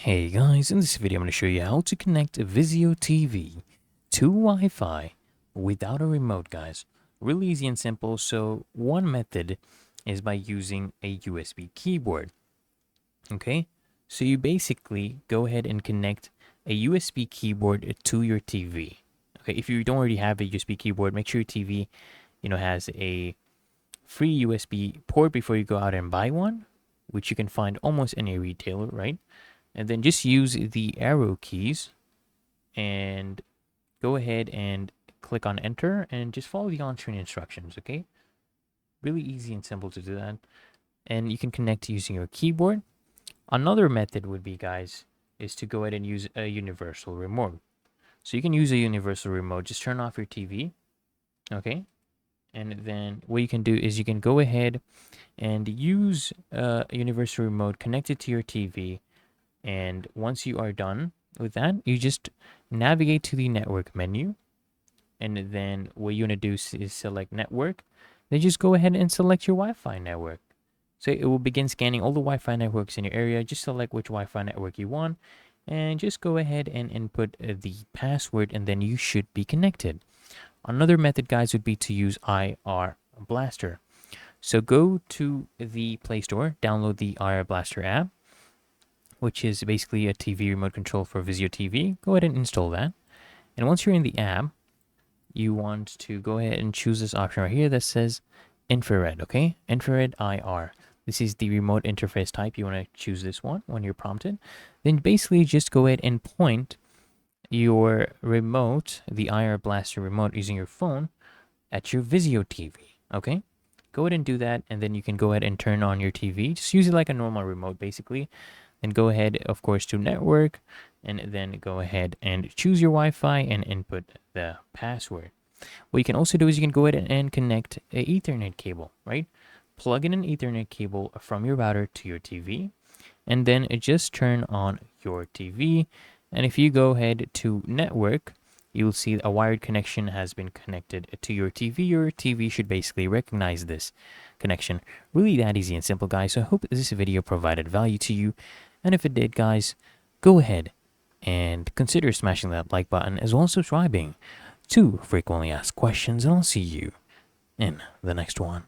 Hey guys, in this video I'm going to show you how to connect a Vizio TV to Wi-Fi without a remote, guys. Really easy and simple. So one method is by using a USB keyboard. Okay, so you basically go ahead and connect a USB keyboard to your TV. Okay, if you don't already have a USB keyboard, make sure your TV, has a free USB port before you go out and buy one, which you can find almost any retailer, right? And then just use the arrow keys and go ahead and click on enter and just follow the on-screen instructions. Okay, really easy and simple to do that. And you can connect using your keyboard. Another method would be, guys, is to go ahead and use a universal remote. So you can use a universal remote. Just turn off your TV. Okay, and then what you can do is you can go ahead and use a universal remote connected to your TV. And once you are done with that, you just navigate to the network menu. And then what you want to do is select network. Then just go ahead and select your Wi-Fi network. So it will begin scanning all the Wi-Fi networks in your area. Just select which Wi-Fi network you want. And just go ahead and input the password, and then you should be connected. Another method, guys, would be to use IR Blaster. So go to the Play Store, download the IR Blaster app, which is basically a TV remote control for Vizio TV. Go ahead and install that. And once you're in the app, you want to go ahead and choose this option right here that says infrared, okay? Infrared IR. This is the remote interface type. You want to choose this one when you're prompted. Then basically just go ahead and point your remote, the IR Blaster remote, using your phone at your Vizio TV, okay? Go ahead and do that, and then you can go ahead and turn on your TV. Just use it like a normal remote, basically. Then go ahead, of course, to network, and then go ahead and choose your Wi-Fi and input the password. What you can also do is you can go ahead and connect an Ethernet cable, right? Plug in an Ethernet cable from your router to your TV, and then just turn on your TV. And if you go ahead to network, you'll see a wired connection has been connected to your TV. Your TV should basically recognize this connection. Really that easy and simple, guys. So I hope this video provided value to you. And if it did, guys, go ahead and consider smashing that like button as well as subscribing to frequently asked questions. And I'll see you in the next one.